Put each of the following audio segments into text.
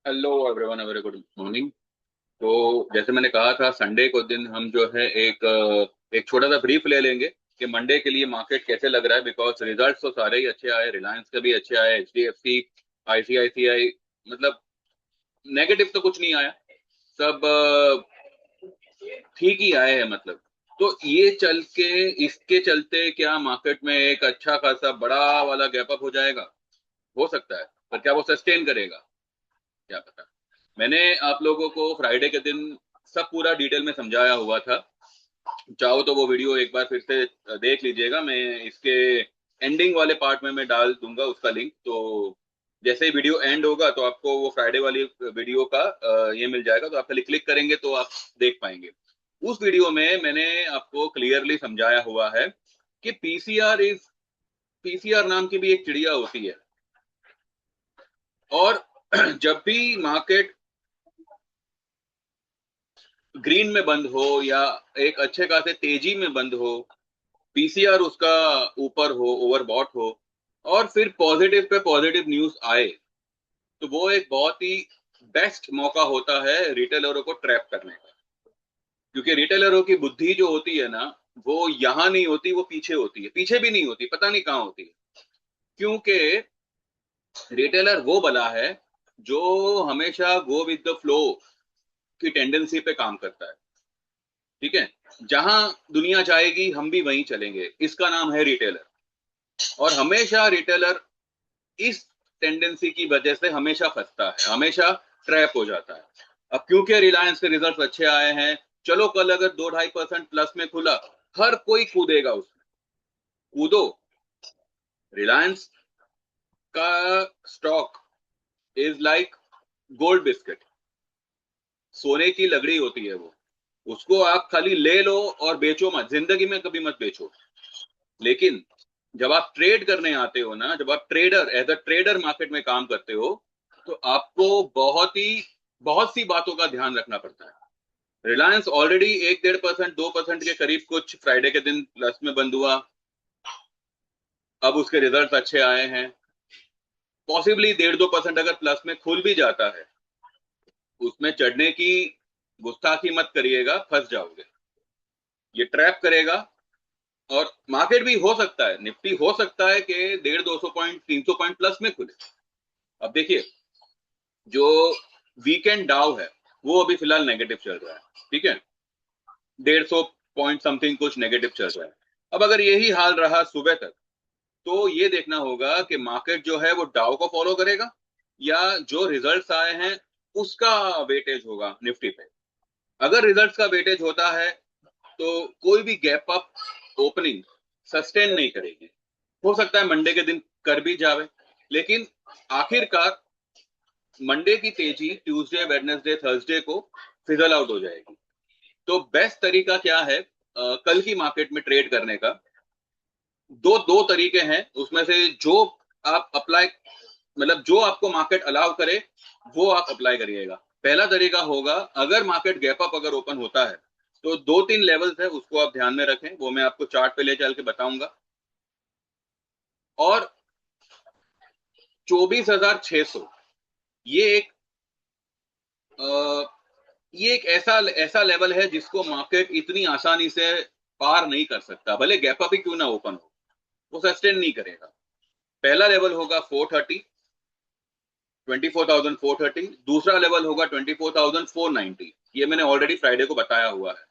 Hello everyone, very good morning. तो जैसे मैंने कहा था, संडे को दिन हम जो है एक छोटा सा ब्रीफ ले लेंगे कि मंडे के लिए मार्केट कैसे लग रहा है। बिकॉज रिजल्ट्स तो सारे ही अच्छे आए, रिलायंस के भी अच्छे आए, एचडीएफसी, आईसीआईसीआई, मतलब नेगेटिव तो कुछ नहीं आया, सब ठीक ही आए हैं मतलब। तो ये चल के इसके चलते क्या मार्केट में एक अच्छा खासा बड़ा वाला गैप अप हो जाएगा? हो सकता है, पर क्या वो सस्टेन करेगा? क्या पता। मैंने आप लोगों को फ्राइडे के दिन सब पूरा डिटेल में समझाया हुआ था। चाहो तो वो वीडियो एक बार फिर से देख लीजिएगा। मैं इसके एंडिंग वाले पार्ट में मैं डाल दूंगा उसका लिंक। तो जैसे ही वीडियो एंड होगा तो आपको वो फ्राइडे वाली वीडियो का ये मिल जाएगा, तो आप खाली क्लिक करेंगे तो आप देख पाएंगे। उस वीडियो में मैंने आपको क्लियरली समझाया हुआ है कि पीसीआर नाम की भी एक चिड़िया होती है। और जब भी मार्केट ग्रीन में बंद हो या एक अच्छे खासे तेजी में बंद हो, पीसीआर उसका ऊपर हो, ओवरबॉट हो, और फिर पॉजिटिव पे पॉजिटिव न्यूज आए, तो वो एक बहुत ही बेस्ट मौका होता है रिटेलरों को ट्रैप करने का। क्योंकि रिटेलरों की बुद्धि जो होती है ना, वो यहां नहीं होती, वो पीछे होती है। पीछे भी नहीं होती, पता नहीं कहाँ होती है। क्योंकि रिटेलर वो बला है जो हमेशा गो विद द फ्लो की टेंडेंसी पे काम करता है। ठीक है, जहां दुनिया जाएगी हम भी वहीं चलेंगे, इसका नाम है रिटेलर। और हमेशा रिटेलर इस टेंडेंसी की वजह से हमेशा फंसता है, हमेशा ट्रैप हो जाता है। अब क्योंकि रिलायंस के रिजल्ट अच्छे आए हैं, चलो कल अगर 2-2.5% प्लस में खुला, हर कोई कूदेगा उसमें। कूदो। रिलायंस का stock is like gold biscuit, सोने की लगड़ी होती है वो। उसको आप खाली ले लो और बेचो मत, जिंदगी में कभी मत बेचो। लेकिन जब आप ट्रेड करने आते हो ना, जब आप trader as a trader market में काम करते हो, तो आपको बहुत सी बातों का ध्यान रखना पड़ता है। रिलायंस ऑलरेडी 1-1.5%, 2% के करीब कुछ फ्राइडे के दिन प्लस में बंद हुआ। अब उसके रिजल्ट अच्छे आए हैं। पॉसिबली 1.5-2% अगर प्लस में खुल भी जाता है, उसमें चढ़ने की गुस्ताखी मत करिएगा, फंस जाओगे। ये ट्रैप करेगा। और मार्केट भी हो सकता है, निफ्टी हो सकता है कि 150-200 पॉइंट, 300 पॉइंट प्लस में खुले। अब देखिए, जो वीकेंड डाउ है वो अभी फिलहाल नेगेटिव चल रहा है। ठीक है, 150 पॉइंट समथिंग कुछ नेगेटिव चल रहा है। अब अगर यही हाल रहा सुबह तक, तो ये देखना होगा कि मार्केट जो है वो डाउ को फॉलो करेगा, या जो रिजल्ट्स आए हैं उसका वेटेज होगा निफ्टी पे। अगर रिजल्ट्स का वेटेज होता है तो कोई भी गैप अप ओपनिंग सस्टेन नहीं करेगी। हो सकता है मंडे के दिन कर भी जावे, लेकिन आखिरकार मंडे की तेजी ट्यूसडे, वेडनेसडे, थर्सडे को फिजल आउट हो जाएगी। तो बेस्ट तरीका क्या है कल की मार्केट में ट्रेड करने का? दो दो तरीके हैं, उसमें से जो आप अप्लाई, मतलब जो आपको मार्केट अलाउ करे वो आप अप्लाई करिएगा। पहला तरीका होगा, अगर मार्केट गैप अप अगर ओपन होता है तो 2-3 लेवल्स है, उसको आप ध्यान में रखें। वो मैं आपको चार्ट पे ले चल के बताऊंगा। और 24,600, ये एक अ, ये एक ऐसा ऐसा लेवल है जिसको मार्केट इतनी आसानी से पार नहीं कर सकता, भले गैप अप ही क्यों ना ओपन हो, वो सस्टेन नहीं करेगा। पहला लेवल होगा 430, 24,430। दूसरा लेवल होगा 24,490। ये मैंने ऑलरेडी फ्राइडे को बताया हुआ है।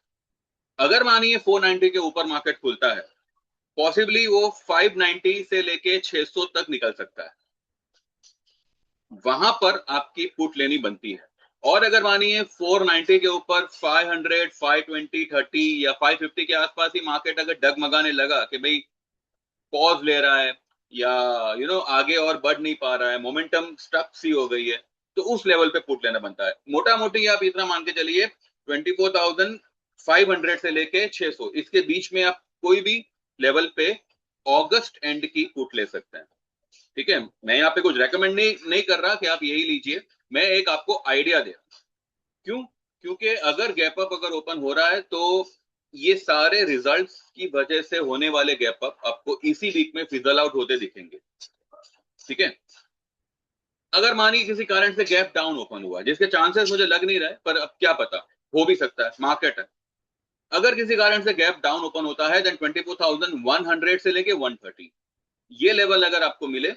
अगर मानिए 490 के ऊपर मार्केट खुलता है, पॉसिबली वो 590 से लेके 600 तक निकल सकता है। वहां पर आपकी पुट लेनी बनती है। और अगर मानिए 490 के ऊपर 500, 520, 30 या 550 के आसपास ही मार्केट अगर डगमगाने लगा कि भाई पॉज ले रहा है, या आगे और बढ़ नहीं पा रहा है, मोमेंटम स्टक सी हो गई है, तो उस लेवल पे पुट लेना बनता है। मोटा मोटी आप इतना मान के चलिए, 24,500 से लेके 600, इसके बीच में आप कोई भी लेवल पे अगस्त एंड की पुट ले सकते हैं। ठीक है, मैं यहाँ पे कुछ रेकमेंड नहीं कर रहा कि आप यही लीजिए, मैं एक आपको आइडिया दे रहा हूं। क्यों? क्योंकि अगर गैप अप अगर ओपन हो रहा है, तो ये सारे रिजल्ट्स की वजह से होने वाले गैप अप आपको इसी वीक में फिजल आउट होते दिखेंगे। ठीक है। अगर मानिए किसी कारण से गैप डाउन ओपन हुआ, जिसके चांसेस मुझे लग नहीं रहे, पर अब क्या पता, हो भी सकता है, मार्केट है। अगर किसी कारण से गैप डाउन ओपन होता है, देन 24,100 से लेके 130 ये लेवल अगर आपको मिले,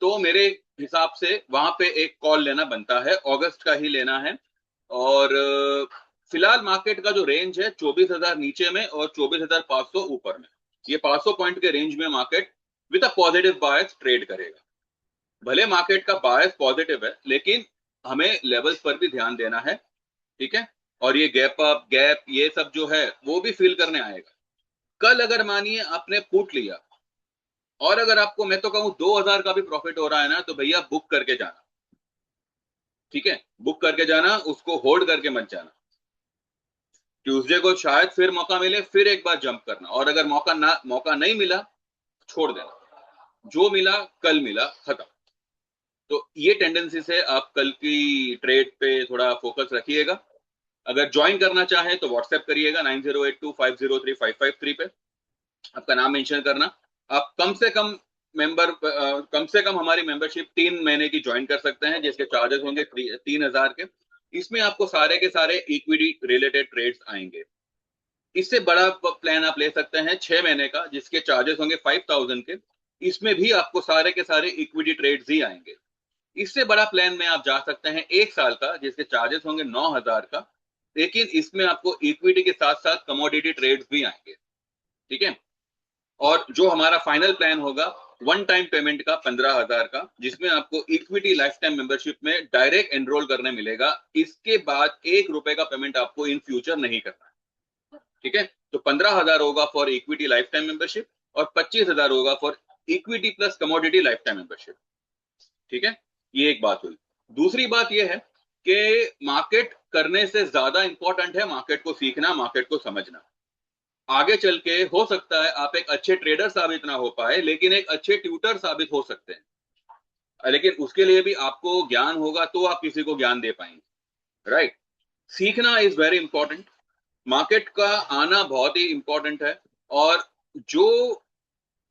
तो मेरे हिसाब से वहां पे एक कॉल लेना बनता है, अगस्त का ही लेना है। और फिलहाल मार्केट का जो रेंज है 24,000 नीचे में और 24,500 ऊपर में, ये 500 पॉइंट के रेंज में market with a positive bias trade करेगा। भले मार्केट का बायस पॉजिटिव है, लेकिन हमें लेवल्स पर भी ध्यान देना है, ठीक है। और ये गैप अप, गैप, ये सब जो है वो भी फील करने आएगा। कल अगर मानिए आपने पुट लिया और अगर आपको, मैं तो कहूं 2,000 का भी प्रॉफिट हो रहा है ना, तो भैया बुक करके जाना, ठीक है, बुक करके जाना, उसको होल्ड करके मत जाना। ट्यूसडे को शायद फिर मौका मिले, फिर एक बार जंप करना, और अगर मौका नहीं मिला, छोड़ देना, जो मिला कल मिला, खत्म। तो ये टेंडेंसी से आप कल की ट्रेड पे थोड़ा फोकस रखिएगा। अगर ज्वाइन करना चाहे तो व्हाट्सएप करिएगा 9082503553 पे, आपका नाम मेंशन करना। आप कम से कम हमारी मेंबरशिप 3 महीने की ज्वाइन कर सकते हैं, जिसके चार्जेस होंगे 3,000 के। इसमें आपको सारे के सारे इक्विटी रिलेटेड ट्रेड्स आएंगे। इससे बड़ा प्लान आप ले सकते हैं 6 महीने का, जिसके चार्जेस होंगे 5,000 के। इसमें भी आपको सारे के सारे इक्विटी ट्रेड्स ही आएंगे। इससे बड़ा प्लान में आप जा सकते हैं 1 साल का, जिसके चार्जेस होंगे 9,000 का, लेकिन इसमें आपको इक्विटी के साथ साथ कमोडिटी ट्रेड्स भी आएंगे, ठीक है। और जो हमारा फाइनल प्लान होगा, वन टाइम पेमेंट का 15,000 का, जिसमें आपको इक्विटी लाइफ टाइम मेंबरशिप में डायरेक्ट एनरोल करने मिलेगा। इसके बाद 1 रुपए का पेमेंट आपको इन फ्यूचर नहीं करना है, ठीक है। तो 15,000 होगा for equity life time membership, और 25,000 होगा for equity plus commodity life time membership, ठीक है। ये एक बात हुई। दूसरी बात यह है कि मार्केट करने से ज्यादा इंपॉर्टेंट है मार्केट को सीखना, मार्केट को समझना। आगे चल के हो सकता है आप एक अच्छे ट्रेडर साबित ना हो पाए, लेकिन एक अच्छे ट्यूटर साबित हो सकते हैं। लेकिन उसके लिए भी आपको ज्ञान होगा, तो आप किसी को ज्ञान दे पाएंगे, राइट। सीखना इज वेरी इंपॉर्टेंट। मार्केट का आना बहुत ही इंपॉर्टेंट है। और जो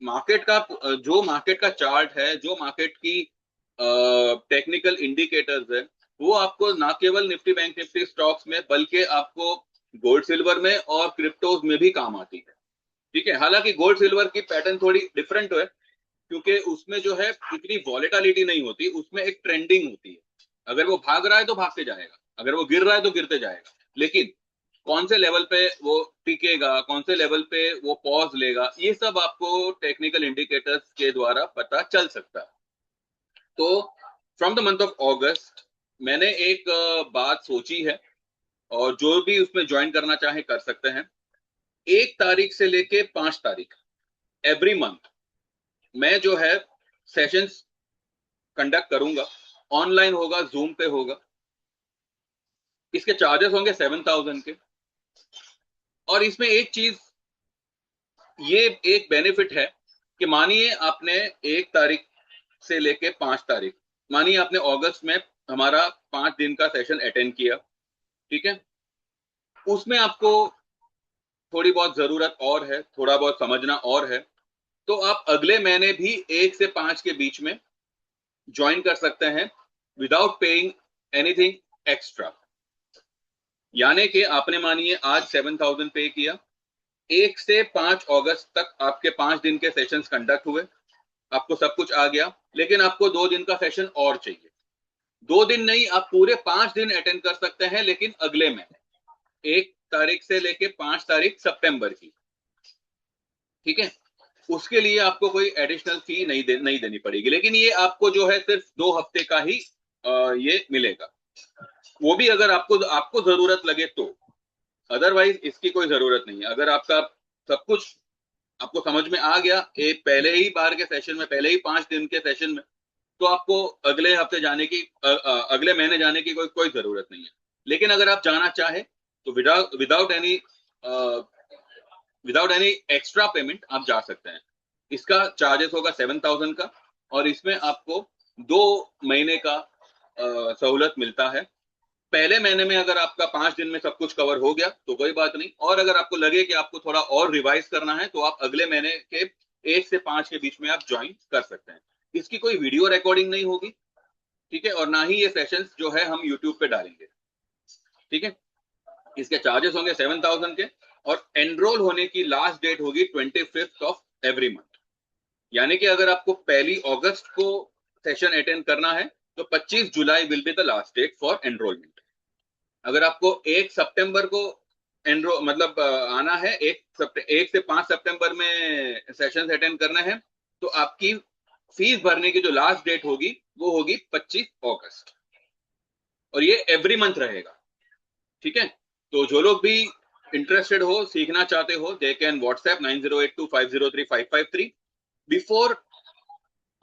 जो मार्केट का चार्ट है, जो मार्केट की टेक्निकल इंडिकेटर्स है, वो आपको ना केवल निफ्टी बैंक निफ्टी स्टॉक्स में, बल्कि आपको गोल्ड सिल्वर में और क्रिप्टोज में भी काम आती है, ठीक है। हालांकि गोल्ड सिल्वर की पैटर्न थोड़ी डिफरेंट है, क्योंकि उसमें जो है इतनी वॉलेटिलिटी नहीं होती, उसमें एक ट्रेंडिंग होती है। अगर वो भाग रहा है तो भागते जाएगा, अगर वो गिर रहा है तो गिरते जाएगा। लेकिन कौन से लेवल पे वो टिकेगा, कौन से लेवल पे वो पॉज लेगा, ये सब आपको टेक्निकल इंडिकेटर्स के द्वारा पता चल सकता है। तो फ्रॉम द मंथ ऑफ अगस्त मैंने एक बात सोची है, और जो भी उसमें ज्वाइन करना चाहे कर सकते हैं। 1 तारीख से लेके 5 तारीख एवरी मंथ मैं जो है सेशंस कंडक्ट करूंगा। ऑनलाइन होगा, जूम पे होगा। इसके चार्जेस होंगे 7,000 के। और इसमें एक चीज, ये एक बेनिफिट है कि मानिए आपने 1 तारीख से लेके 5 तारीख, मानिए आपने अगस्त में हमारा 5 दिन का सेशन अटेंड किया, ठीक है। उसमें आपको थोड़ी बहुत जरूरत और है, थोड़ा बहुत समझना और है, तो आप अगले महीने भी 1 से 5 के बीच में ज्वाइन कर सकते हैं विदाउट पेइंग एनीथिंग एक्स्ट्रा। यानी कि आपने मानिए आज 7,000 पे किया, 1 से 5 अगस्त तक आपके 5 दिन के सेशंस कंडक्ट हुए, आपको सब कुछ आ गया, लेकिन आपको 2 दिन का सेशन और चाहिए। 2 दिन नहीं, आप पूरे 5 दिन अटेंड कर सकते हैं, लेकिन अगले महीने 1 तारीख से लेके 5 तारीख सितंबर की, ठीक है। उसके लिए आपको कोई एडिशनल फी नहीं देनी पड़ेगी, लेकिन ये आपको जो है सिर्फ 2 हफ्ते का ही ये मिलेगा, वो भी अगर आपको आपको जरूरत लगे तो। अदरवाइज इसकी कोई जरूरत नहीं है। अगर आपका सब कुछ आपको समझ में आ गया एक पहले ही बार के सेशन में, पहले ही 5 दिन के सेशन में, तो आपको अगले हफ्ते जाने की अगले महीने जाने की कोई जरूरत नहीं है। लेकिन अगर आप जाना चाहे तो विदाउट एनी एक्स्ट्रा पेमेंट आप जा सकते हैं। इसका चार्जेस होगा 7,000 का, और इसमें आपको 2 महीने का सहूलत मिलता है। पहले महीने में अगर आपका 5 दिन में सब कुछ कवर हो गया तो कोई बात नहीं, और अगर आपको लगे कि आपको थोड़ा और रिवाइज करना है, तो आप अगले महीने के 1 से 5 के बीच में आप ज्वाइन कर सकते हैं। इसकी कोई वीडियो रिकॉर्डिंग नहीं होगी, ठीक है, और ना ही ये सेशंस जो है हम यूट्यूब पे डालेंगे। ठीक है, इसके चार्जेस होंगे 7,000 के, और एनरोल होने की लास्ट डेट होगी 25th ऑफ एवरी मंथ। यानी कि अगर आपको 1 अगस्त को सेशन अटेंड करना है तो 25 July will be the last date for enrolment. अगर आपको 1 सितंबर को मतलब आना है, 1 से 5 सितंबर में सेशन अटेंड करना है, तो आपकी फीस भरने की जो लास्ट डेट होगी वो होगी 25 अगस्त, और ये एवरी मंथ रहेगा। ठीक है, तो जो लोग भी इंटरेस्टेड हो, सीखना चाहते हो, दे कैन व्हाट्सएप 9082503553 बिफोर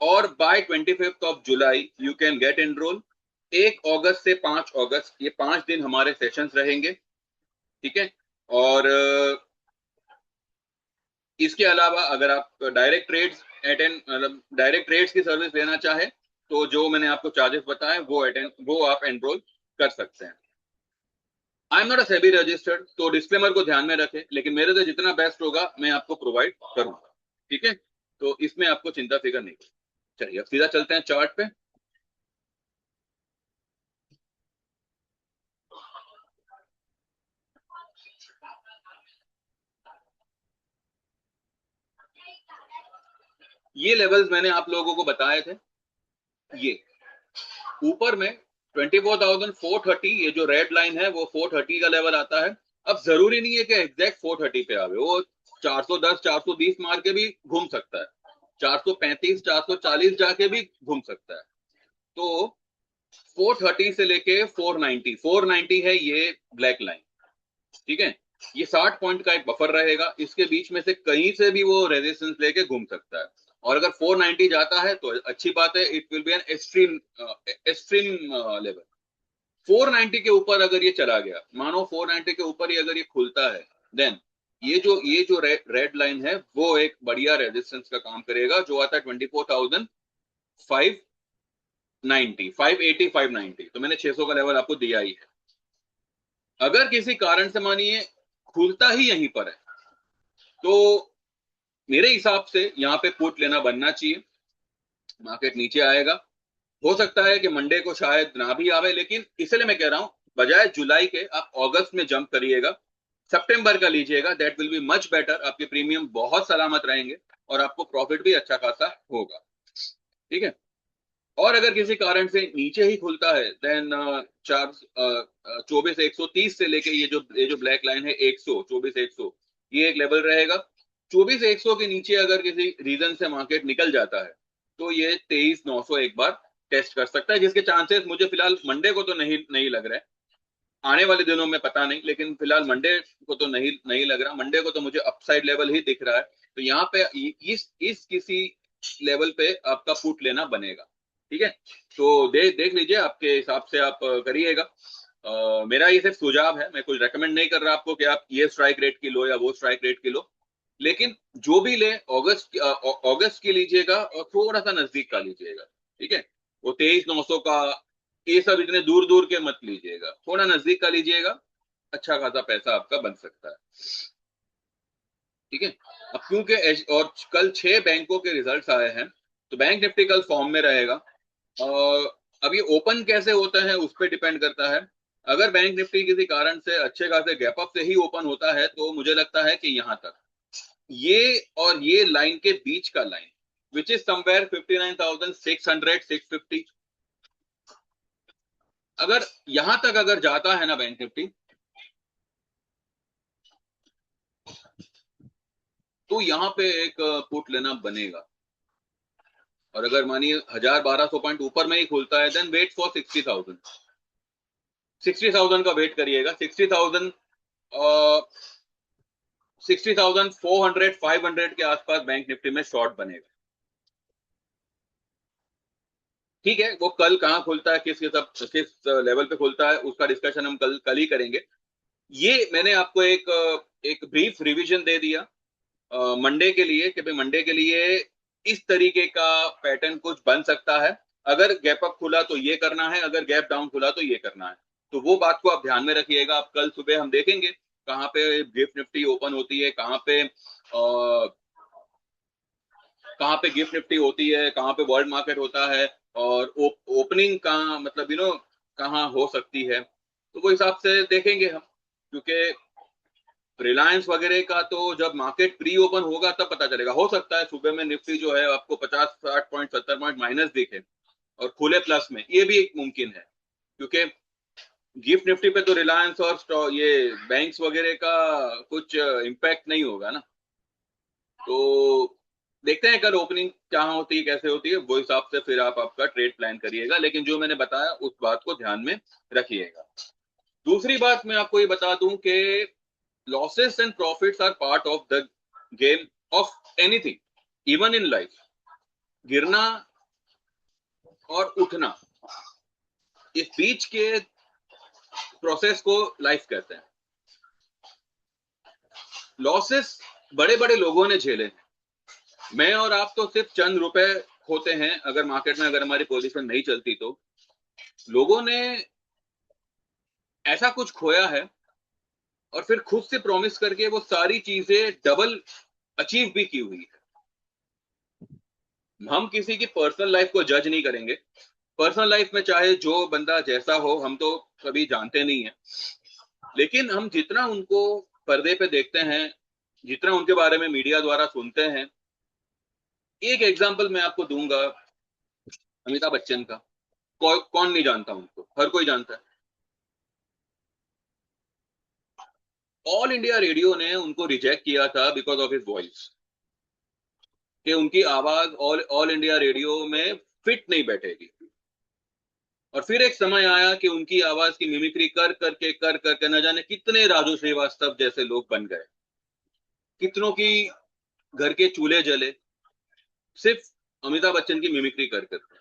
और by 25th of July you can get enrol. 1 अगस्त से 5 अगस्त ये 5 दिन हमारे सेशंस रहेंगे। ठीक है, और इसके अलावा अगर आप डायरेक्ट ट्रेड्स मतलब डायरेक्ट ट्रेड्स की सर्विस लेना चाहे तो जो मैंने आपको चार्जेस बताए वो आप एनरोल कर सकते हैं। I am not a SEBI registered, तो डिस्क्लेमर को ध्यान में रखें, लेकिन मेरे से जितना बेस्ट होगा मैं आपको प्रोवाइड करूंगा। ठीक है, तो इसमें आपको चिंता फिक्र नहीं। चलिए अब सीधा चलते हैं चार्ट पे। ये लेवल्स मैंने आप लोगों को बताए थे। ये ऊपर में 24,430, ये जो रेड लाइन है वो 430 का लेवल आता है। अब जरूरी नहीं है कि एग्जैक्ट 430 पे आवे, वो 410 420 मार के भी घूम सकता है, 435 440 जाके भी घूम सकता है। तो 430 से लेके 490 है ये ब्लैक लाइन। ठीक है, ये 60 पॉइंट का एक बफर रहेगा, इसके बीच में से कहीं से भी वो रेजिस्टेंस लेके घूम सकता है। और अगर 490 जाता है तो अच्छी बात है, it will be an extreme level. 490 के ऊपर अगर ये चला गया, मानो 490 के ऊपर ही अगर ये खुलता है, देन ये जो रेड लाइन है वो एक बढ़िया रेजिस्टेंस का काम करेगा, जो आता है 24,590 580 590। तो मैंने 600 का लेवल आपको दिया ही है। अगर किसी कारण से मानिए खुलता ही यहीं पर है, तो मेरे हिसाब से यहाँ पे पुट लेना बनना चाहिए। मार्केट नीचे आएगा, हो सकता है कि मंडे को शायद ना भी आवे, लेकिन इसलिए मैं कह रहा हूं बजाय जुलाई के आप अगस्त में जंप करिएगा, सितंबर का लीजिएगा, that will be much better. आपके प्रीमियम बहुत सलामत रहेंगे और आपको प्रॉफिट भी अच्छा खासा होगा। ठीक है, और अगर किसी कारण से नीचे ही खुलता है, देन 24,130 से लेके ये जो ब्लैक लाइन है 100 24,100, ये एक लेवल रहेगा। 24,100 के नीचे अगर किसी रीजन से मार्केट निकल जाता है तो ये 23,900 एक बार टेस्ट कर सकता है, जिसके चांसेस मुझे फिलहाल मंडे को तो नहीं नहीं लग रहा है। आने वाले दिनों में पता नहीं, लेकिन फिलहाल मंडे को तो नहीं नहीं लग रहा। मंडे को तो मुझे अपसाइड लेवल ही दिख रहा है। तो यहाँ पे इस किसी लेवल पे आपका पुट लेना बनेगा। ठीक है, तो देख लीजिए, आपके हिसाब से आप करिएगा। मेरा ये सिर्फ सुझाव है, मैं कुछ रेकमेंड नहीं कर रहा आपको कि आप ये स्ट्राइक रेट की लो या वो स्ट्राइक रेट की लो, लेकिन जो भी ले अगस्त की लीजिएगा और थोड़ा सा नजदीक का लीजिएगा। ठीक है, वो 23,900 का, ये सब इतने दूर दूर के मत लीजिएगा, थोड़ा नजदीक का लीजिएगा, अच्छा खासा पैसा आपका बन सकता है। ठीक है, अब क्योंकि और कल 6 बैंकों के रिजल्ट्स आए हैं, तो बैंक निफ्टी कल फॉर्म में रहेगा। और अब ये ओपन कैसे होता है उस पर डिपेंड करता है। अगर बैंक निफ्टी किसी कारण से अच्छे खासे गैप अप से ही ओपन होता है तो मुझे लगता है कि यहां तक, ये और ये लाइन के बीच का लाइन विच इज समवेयर 59,600 650, अगर यहां तक अगर जाता है ना बैंक निफ्टी, तो यहां पे एक पुट लेना बनेगा। और अगर मानिए 1,000 1,200 पॉइंट ऊपर में ही खुलता है, देन वेट फॉर 60,000। 60,000 का वेट करिएगा। 60,000 60,400 500 के आसपास बैंक निफ्टी में शॉर्ट बनेगा। ठीक है, वो कल कहाँ खुलता है, किस लेवल पे खुलता है, उसका डिस्कशन हम कल कल ही करेंगे। ये मैंने आपको एक ब्रीफ रिवीजन दे दिया मंडे के लिए, कि भाई मंडे के लिए इस तरीके का पैटर्न कुछ बन सकता है। अगर गैप अप खुला तो ये करना है, अगर गैप डाउन खुला तो ये करना है। तो वो बात को आप ध्यान में रखिएगा। आप कल सुबह हम देखेंगे कहाँ पे गिफ्ट निफ्टी ओपन होती है, कहाँ पे गिफ्ट निफ्टी होती है, कहाँ पे वर्ल्ड मार्केट होता है, और ओपनिंग कहाँ, मतलब कहाँ हो सकती है, तो वो हिसाब से देखेंगे हम। क्योंकि रिलायंस वगैरह का तो जब मार्केट प्री ओपन होगा तब पता चलेगा। हो सकता है सुबह में निफ्टी जो है आपको 50-60 पॉइंट 70 पॉइंट माइनस दिखे और खुले प्लस में, ये भी एक मुमकिन है। क्योंकि गिफ्ट निफ्टी पे तो रिलायंस और ये बैंक्स वगैरह का कुछ इम्पैक्ट नहीं होगा ना। तो देखते हैं कल ओपनिंग क्या होती है, कैसे होती है, वो हिसाब से फिर आप आपका ट्रेड प्लान करिएगा। लेकिन जो मैंने बताया उस बात को ध्यान में रखिएगा। दूसरी बात मैं आपको ये बता दूं कि losses and profits are part of the game of anything, even in life. गिरना और उठना, इस बीच के प्रोसेस को लाइफ कहते हैं। लॉसेस बड़े बड़े लोगों ने झेले हैं, मैं और आप तो सिर्फ चंद रुपए होते हैं अगर मार्केट में, अगर हमारी पोजीशन नहीं चलती तो। लोगों ने ऐसा कुछ खोया है और फिर खुद से प्रॉमिस करके वो सारी चीजें डबल अचीव भी की हुई है। हम किसी की पर्सनल लाइफ को जज नहीं करेंगे। पर्सनल लाइफ में चाहे जो बंदा जैसा हो, हम तो कभी जानते नहीं है। लेकिन हम जितना उनको पर्दे पे देखते हैं, जितना उनके बारे में मीडिया द्वारा सुनते हैं, एक एग्जांपल मैं आपको दूंगा अमिताभ बच्चन का। कौन नहीं जानता उनको, हर कोई जानता है। ऑल इंडिया रेडियो ने उनको रिजेक्ट किया था बिकॉज ऑफ हिज वॉइस, कि उनकी आवाज ऑल ऑल इंडिया रेडियो में फिट नहीं बैठेगी। और फिर एक समय आया कि उनकी आवाज की मिमिक्री कर करके न जाने कितने राजू श्रीवास्तव जैसे लोग बन गए, कितनों की घर के चूल्हे जले, सिर्फ अमिताभ बच्चन की मिमिक्री कर करके।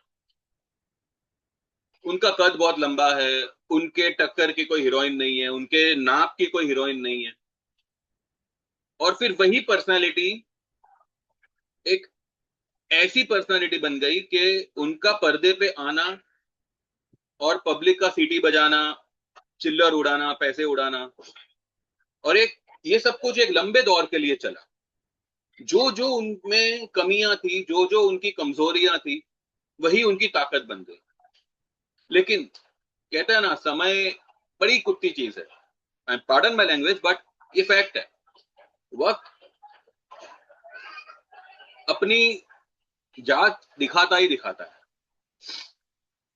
उनका कद बहुत लंबा है, उनके टक्कर की कोई हीरोइन नहीं है, उनके नाप की कोई हीरोइन नहीं है। और फिर वही पर्सनालिटी एक ऐसी पर्सनालिटी बन गई कि उनका पर्दे पे आना और पब्लिक का सीटी बजाना, चिल्लर उड़ाना, पैसे उड़ाना, और एक ये सब कुछ एक लंबे दौर के लिए चला। जो जो उनमें कमियां थी, जो जो उनकी कमजोरियां थी, वही उनकी ताकत बन गई। लेकिन कहते हैं ना, समय बड़ी कुत्ती चीज है, पार्डन माय लैंग्वेज, बट ये फैक्ट है। वक्त अपनी जात दिखाता ही दिखाता है।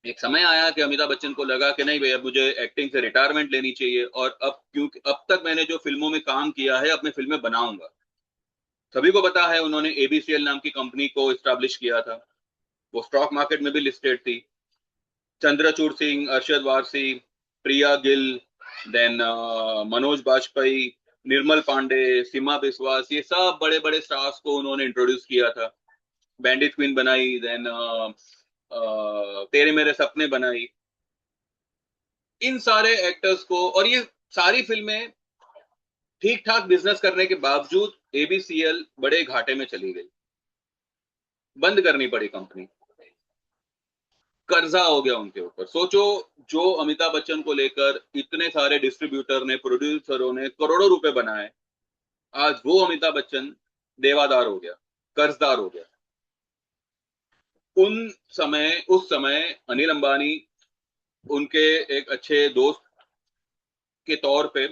एक समय आया कि अमिताभ बच्चन को लगा कि नहीं भैया, मुझे एक्टिंग से रिटायरमेंट लेनी चाहिए, और अब क्योंकि अब तक मैंने जो फिल्मों में काम किया है, अब मैं फिल्में बनाऊंगा। सभी को पता है उन्होंने एबीसीएल नाम की कंपनी को एस्टैब्लिश किया था, वो स्टॉक मार्केट में भी लिस्टेड थी। चंद्रचूड़ सिंह, अरशद वारसी, प्रिया गिल, देन मनोज बाजपेयी, निर्मल पांडे, सीमा बिस्वास, ये सब बड़े बड़े स्टार्स को उन्होंने इंट्रोड्यूस किया था। बैंडिट क्वीन बनाई, देन तेरे मेरे सपने बनाई। इन सारे एक्टर्स को, और ये सारी फिल्में ठीक ठाक बिजनेस करने के बावजूद एबीसीएल बड़े घाटे में चली गई, बंद करनी पड़ी कंपनी। कर्जा हो गया उनके ऊपर। सोचो, जो अमिताभ बच्चन को लेकर इतने सारे डिस्ट्रीब्यूटर ने, प्रोड्यूसरों ने करोड़ों रुपए बनाए, आज वो अमिताभ बच्चन देवादार हो गया, कर्जदार हो गया। उस समय अनिल अंबानी उनके एक अच्छे दोस्त के तौर पे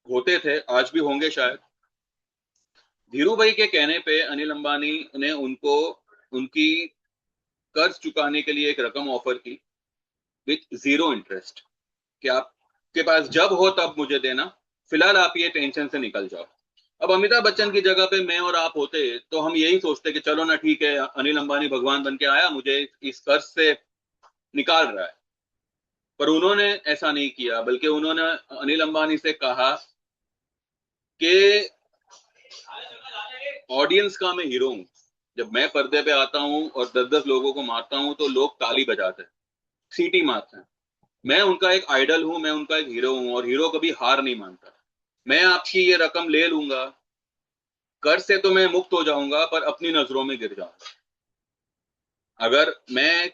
होते थे, आज भी होंगे शायद। धीरू भाई के कहने पे अनिल अंबानी ने उनको उनकी कर्ज चुकाने के लिए एक रकम ऑफर की विथ जीरो इंटरेस्ट, कि आपके पास जब हो तब मुझे देना, फिलहाल आप ये टेंशन से निकल जाओ। अब अमिताभ बच्चन की जगह पे मैं और आप होते तो हम यही सोचते कि चलो ना, ठीक है, अनिल अंबानी भगवान बन के आया, मुझे इस कर्ज से निकाल रहा है। पर उन्होंने ऐसा नहीं किया, बल्कि उन्होंने अनिल अंबानी से कहा कि ऑडियंस का मैं हीरो हूं। जब मैं पर्दे पे आता हूं और 10-10 लोगों को मारता हूं तो लोग ताली बजाते हैं, सीटी मारते हैं। मैं उनका एक आइडल हूं, मैं उनका एक हीरो हूं, और हीरो कभी हार नहीं मानता। मैं आपकी ये रकम ले लूंगा, कर्ज से तो मैं मुक्त हो जाऊंगा, पर अपनी नजरों में गिर जाऊंगा। अगर मैं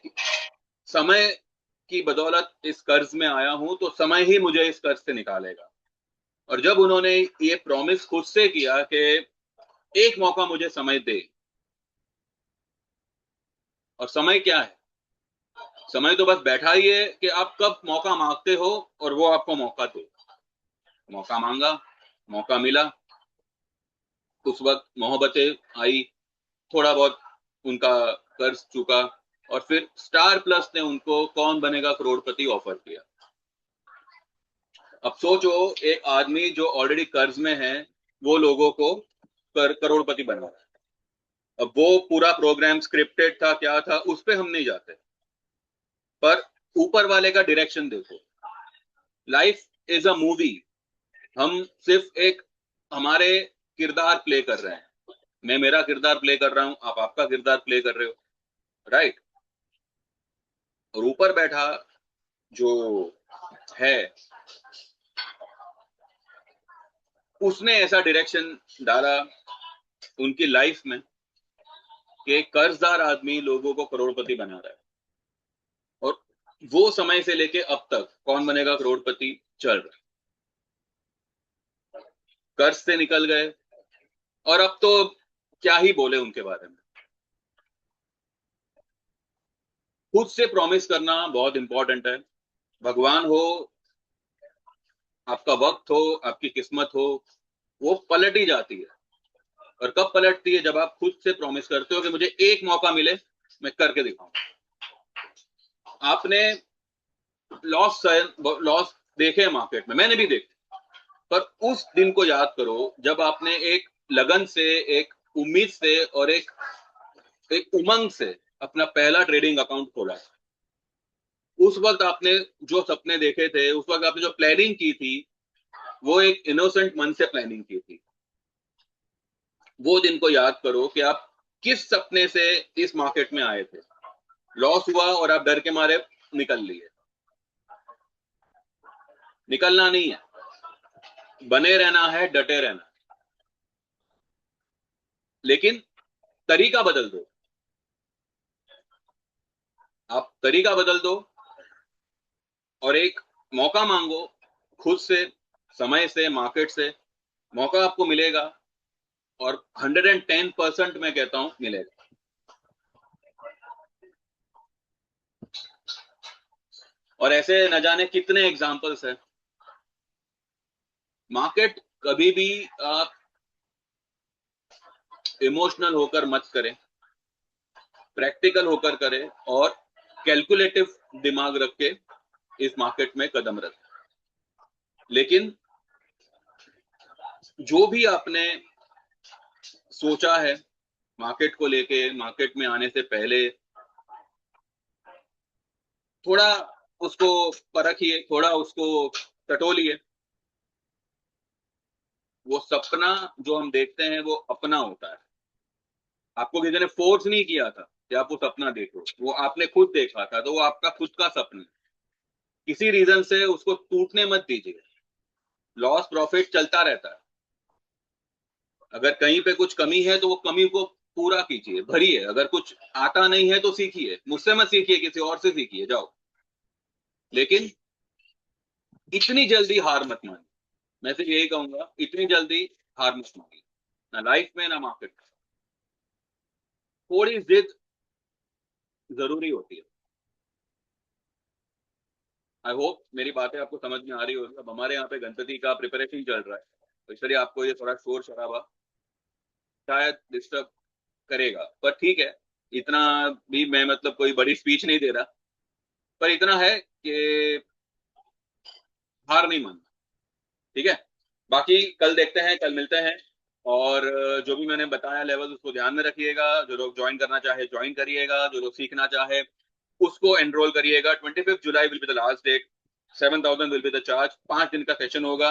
समय की बदौलत इस कर्ज में आया हूं तो समय ही मुझे इस कर्ज से निकालेगा। और जब उन्होंने ये प्रॉमिस खुद से किया कि एक मौका मुझे समय दे, और समय क्या है, समय तो बस बैठा ही है कि आप कब मौका मांगते हो और वो आपको मौका दे। मौका मांगा, मौका मिला, उस वक्त मोहब्बतें आई, थोड़ा बहुत उनका कर्ज चुका, और फिर स्टार प्लस ने उनको कौन बनेगा करोड़पति ऑफर किया। अब सोचो, एक आदमी जो ऑलरेडी कर्ज में है वो लोगों को करोड़पति बना रहा है। अब वो पूरा प्रोग्राम स्क्रिप्टेड था, क्या था, उस पे हम नहीं जाते, पर ऊपर वाले का डायरेक्शन देखो। Life is a movie. हम सिर्फ एक हमारे किरदार प्ले कर रहे हैं। मैं मेरा किरदार प्ले कर रहा हूं, आप आपका किरदार प्ले कर रहे हो, राइट। और ऊपर बैठा जो है, उसने ऐसा डायरेक्शन डाला उनकी लाइफ में कि कर्जदार आदमी लोगों को करोड़पति बना रहा है। और वो समय से लेके अब तक कौन बनेगा करोड़पति चल रहा है। कर्ज से निकल गए, और अब तो क्या ही बोले उनके बारे में। खुद से प्रॉमिस करना बहुत इंपॉर्टेंट है। भगवान हो, आपका वक्त हो, आपकी किस्मत हो, वो पलट ही जाती है। और कब पलटती है? जब आप खुद से प्रॉमिस करते हो कि मुझे एक मौका मिले, मैं करके दिखाऊंगा। आपने लॉस लॉस देखे मार्केट में, मैंने भी देखे, पर उस दिन को याद करो जब आपने एक लगन से, एक उम्मीद से और एक उमंग से अपना पहला ट्रेडिंग अकाउंट खोला। उस वक्त आपने जो सपने देखे थे, उस वक्त आपने जो प्लानिंग की थी, वो एक इनोसेंट मन से प्लानिंग की थी। वो दिन को याद करो कि आप किस सपने से इस मार्केट में आए थे। लॉस हुआ और आप डर के मारे निकल लिए। निकलना नहीं है, बने रहना है, डटे रहना है। लेकिन तरीका बदल दो। आप तरीका बदल दो और एक मौका मांगो खुद से, समय से, मार्केट से। मौका आपको मिलेगा, और 110% मैं कहता हूं मिलेगा। और ऐसे न जाने कितने एग्जाम्पल्स हैं। मार्केट कभी भी आप इमोशनल होकर मत करें, प्रैक्टिकल होकर करें, और कैलकुलेटिव दिमाग रख के इस मार्केट में कदम रखें। लेकिन जो भी आपने सोचा है मार्केट को लेके, मार्केट में आने से पहले, थोड़ा उसको परखिए, थोड़ा उसको टटोलिए। वो सपना जो हम देखते हैं वो अपना होता है। आपको किसी ने फोर्स नहीं किया था कि आप वो सपना देखो, वो आपने खुद देखा था, तो वो आपका खुद का सपना है। किसी रीजन से उसको टूटने मत दीजिए। लॉस प्रॉफिट चलता रहता है। अगर कहीं पे कुछ कमी है तो वो कमी को पूरा कीजिए, भरिए। अगर कुछ आता नहीं है तो सीखिए, मुझसे मत सीखिए, किसी और से सीखिए, जाओ। लेकिन इतनी जल्दी हार मत मानिए। मैं सिर्फ यही कहूंगा, इतनी जल्दी हार मत मानिए, ना लाइफ में ना मार्केट में। थोड़ी जिद जरूरी होती है। आई होप मेरी बातें आपको समझ में आ रही होगी। अब हमारे यहाँ पे गणपति का प्रिपरेशन चल रहा है, तो इसलिए आपको ये थोड़ा शोर शराबा शायद डिस्टर्ब करेगा, पर ठीक है। इतना भी मैं मतलब कोई बड़ी स्पीच नहीं दे रहा, पर इतना है कि हार नहीं मानना, ठीक है। बाकी कल देखते हैं, कल मिलते हैं। और जो भी मैंने बताया लेवल, उसको ध्यान में रखिएगा। जो लोग ज्वाइन करना चाहे ज्वाइन करिएगा, जो लोग सीखना चाहे उसको एनरोल करिएगा। 25 July will be the last date. 7,000 will be the charge. 5 दिन का सेशन होगा,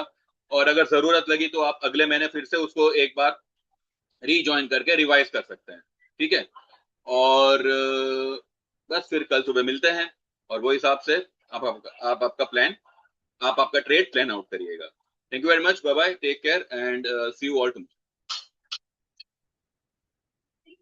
और अगर जरूरत लगी तो आप अगले महीने फिर से उसको एक बार रीज्वाइन करके रिवाइज कर सकते हैं, ठीक है। और बस फिर कल सुबह मिलते हैं, और वो हिसाब से आप आपका प्लान, आप आपका ट्रेड प्लान आउट करिएगा। Thank you very much, bye bye, take care, and see you all tomorrow.